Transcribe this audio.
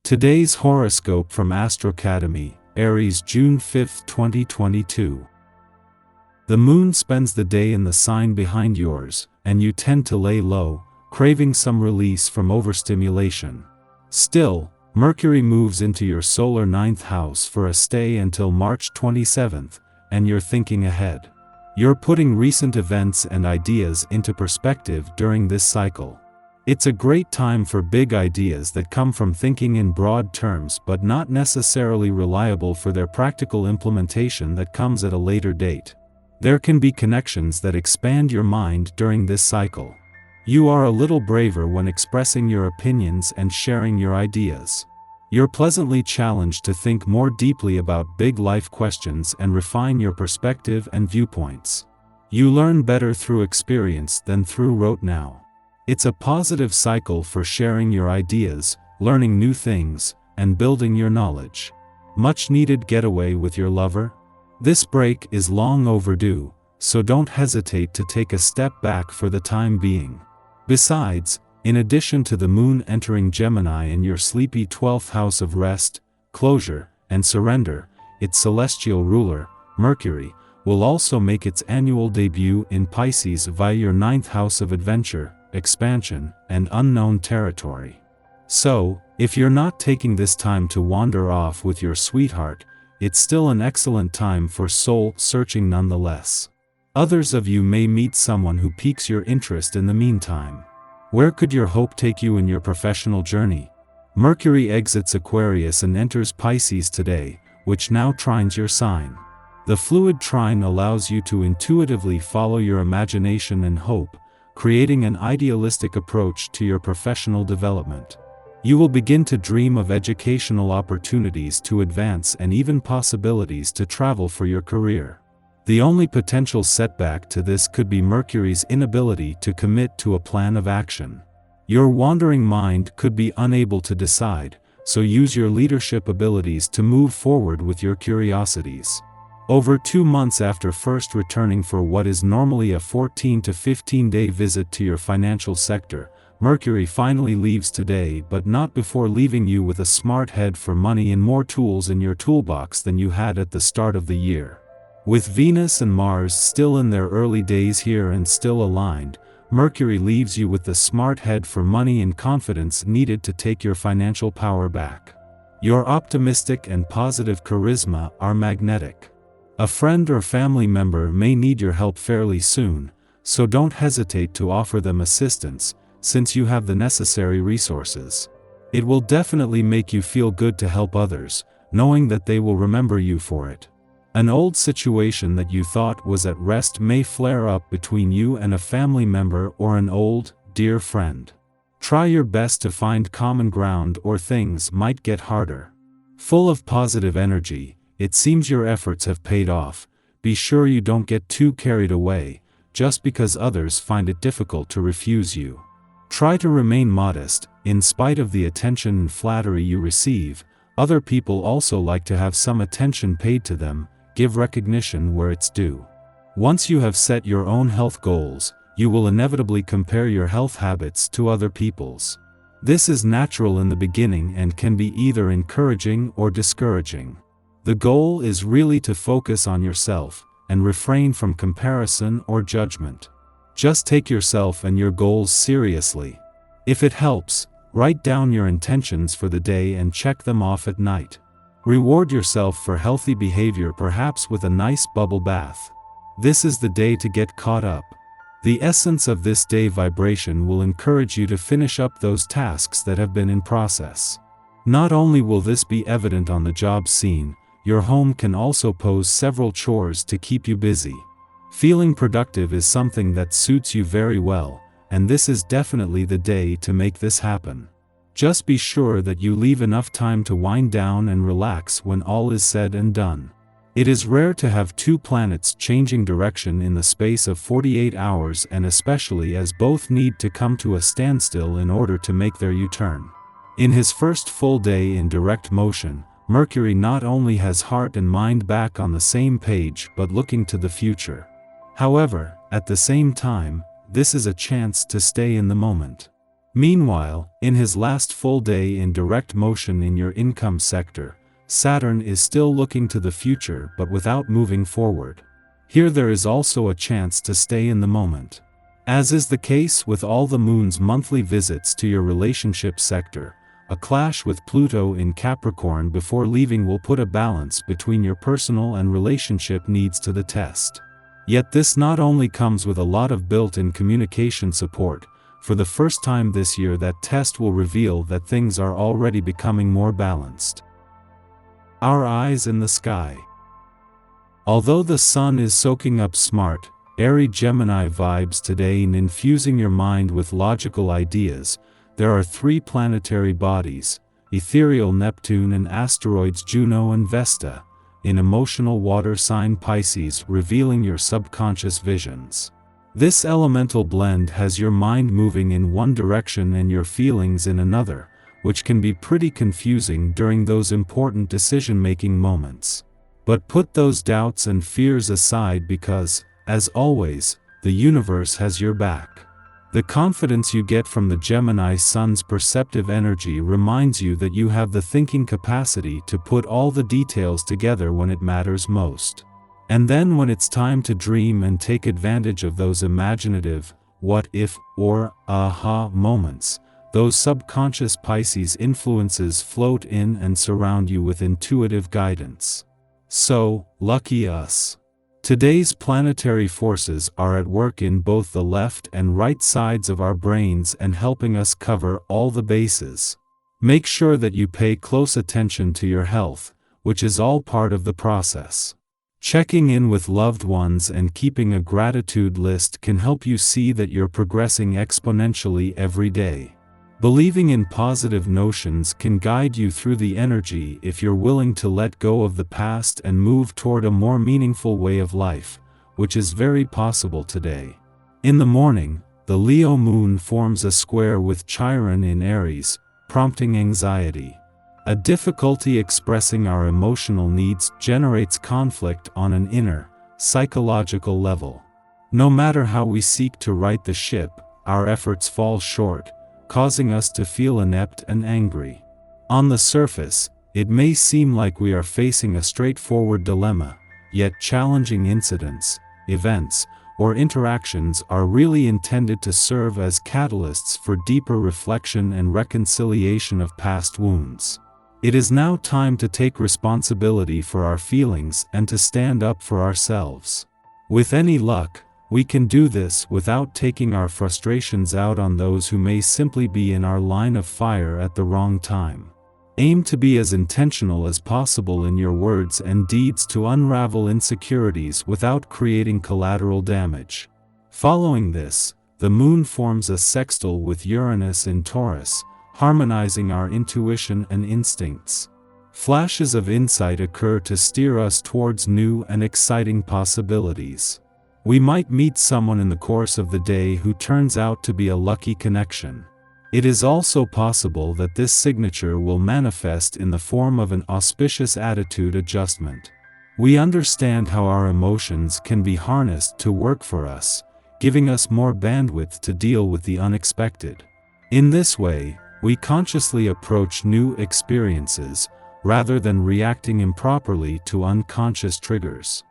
Today's horoscope from Astrocademy, Aries, June 5, 2022. The moon spends the day in the sign behind yours, and you tend to lay low, craving some release from overstimulation. Still, Mercury moves into your solar 9th house for a stay until March 27th, and you're thinking ahead. You're putting recent events and ideas into perspective during this cycle. It's a great time for big ideas that come from thinking in broad terms but not necessarily reliable for their practical implementation that comes at a later date. There can be connections that expand your mind during this cycle. You are a little braver when expressing your opinions and sharing your ideas. You're pleasantly challenged to think more deeply about big life questions and refine your perspective and viewpoints. You learn better through experience than through rote now. It's a positive cycle for sharing your ideas, learning new things, and building your knowledge. Much needed getaway with your lover? This break is long overdue, so don't hesitate to take a step back for the time being. Besides, in addition to the moon entering Gemini in your sleepy 12th house of rest, closure, and surrender, its celestial ruler, Mercury, will also make its annual debut in Pisces via your 9th house of adventure, expansion, and unknown territory. So, if you're not taking this time to wander off with your sweetheart, it's still an excellent time for soul searching nonetheless. Others of you may meet someone who piques your interest in the meantime. Where could your hope take you in your professional journey? Mercury exits Aquarius and enters Pisces today, which now trines your sign. The fluid trine allows you to intuitively follow your imagination and hope, creating an idealistic approach to your professional development. You will begin to dream of educational opportunities to advance and even possibilities to travel for your career. The only potential setback to this could be Mercury's inability to commit to a plan of action. Your wandering mind could be unable to decide, so use your leadership abilities to move forward with your curiosities. Over 2 months after first returning for what is normally a 14 to 15-day visit to your financial sector, Mercury finally leaves today, but not before leaving you with a smart head for money and more tools in your toolbox than you had at the start of the year. With Venus and Mars still in their early days here and still aligned, Mercury leaves you with the smart head for money and confidence needed to take your financial power back. Your optimistic and positive charisma are magnetic. A friend or family member may need your help fairly soon, so don't hesitate to offer them assistance, since you have the necessary resources. It will definitely make you feel good to help others, knowing that they will remember you for it. An old situation that you thought was at rest may flare up between you and a family member or an old, dear friend. Try your best to find common ground or things might get harder. Full of positive energy, it seems your efforts have paid off. Be sure you don't get too carried away, just because others find it difficult to refuse you. Try to remain modest. In spite of the attention and flattery you receive, other people also like to have some attention paid to them. Give recognition where it's due. Once you have set your own health goals, you will inevitably compare your health habits to other people's. This is natural in the beginning and can be either encouraging or discouraging. The goal is really to focus on yourself, and refrain from comparison or judgment. Just take yourself and your goals seriously. If it helps, write down your intentions for the day and check them off at night. Reward yourself for healthy behavior, perhaps with a nice bubble bath. This is the day to get caught up. The essence of this day vibration will encourage you to finish up those tasks that have been in process. Not only will this be evident on the job scene, your home can also pose several chores to keep you busy. Feeling productive is something that suits you very well, and this is definitely the day to make this happen. Just be sure that you leave enough time to wind down and relax when all is said and done. It is rare to have two planets changing direction in the space of 48 hours, and especially as both need to come to a standstill in order to make their U-turn. In his first full day in direct motion, Mercury not only has heart and mind back on the same page but looking to the future. However, at the same time, this is a chance to stay in the moment. Meanwhile, in his last full day in direct motion in your income sector, Saturn is still looking to the future but without moving forward. Here there is also a chance to stay in the moment. As is the case with all the moon's monthly visits to your relationship sector, a clash with Pluto in Capricorn before leaving will put a balance between your personal and relationship needs to the test. Yet this not only comes with a lot of built-in communication support. For the first time this year that test will reveal that things are already becoming more balanced. Our eyes in the sky. Although the sun is soaking up smart, airy Gemini vibes today in infusing your mind with logical ideas, there are three planetary bodies, ethereal Neptune and asteroids Juno and Vesta, in emotional water sign Pisces revealing your subconscious visions. This elemental blend has your mind moving in one direction and your feelings in another, which can be pretty confusing during those important decision-making moments. But put those doubts and fears aside because, as always, the universe has your back. The confidence you get from the Gemini sun's perceptive energy reminds you that you have the thinking capacity to put all the details together when it matters most. And then when it's time to dream and take advantage of those imaginative, what if, or aha moments, those subconscious Pisces influences float in and surround you with intuitive guidance. So, lucky us. Today's planetary forces are at work in both the left and right sides of our brains and helping us cover all the bases. Make sure that you pay close attention to your health, which is all part of the process. Checking in with loved ones and keeping a gratitude list can help you see that you're progressing exponentially every day. Believing in positive notions can guide you through the energy if you're willing to let go of the past and move toward a more meaningful way of life, which is very possible today. In the morning, the Leo moon forms a square with Chiron in Aries, prompting anxiety. A difficulty expressing our emotional needs generates conflict on an inner, psychological level. No matter how we seek to right the ship, our efforts fall short, causing us to feel inept and angry. On the surface, it may seem like we are facing a straightforward dilemma, yet challenging incidents, events, or interactions are really intended to serve as catalysts for deeper reflection and reconciliation of past wounds. It is now time to take responsibility for our feelings and to stand up for ourselves. With any luck, we can do this without taking our frustrations out on those who may simply be in our line of fire at the wrong time. Aim to be as intentional as possible in your words and deeds to unravel insecurities without creating collateral damage. Following this, the moon forms a sextile with Uranus in Taurus, harmonizing our intuition and instincts. Flashes of insight occur to steer us towards new and exciting possibilities. We might meet someone in the course of the day who turns out to be a lucky connection. It is also possible that this signature will manifest in the form of an auspicious attitude adjustment. We understand how our emotions can be harnessed to work for us, giving us more bandwidth to deal with the unexpected. In this way, we consciously approach new experiences, rather than reacting improperly to unconscious triggers.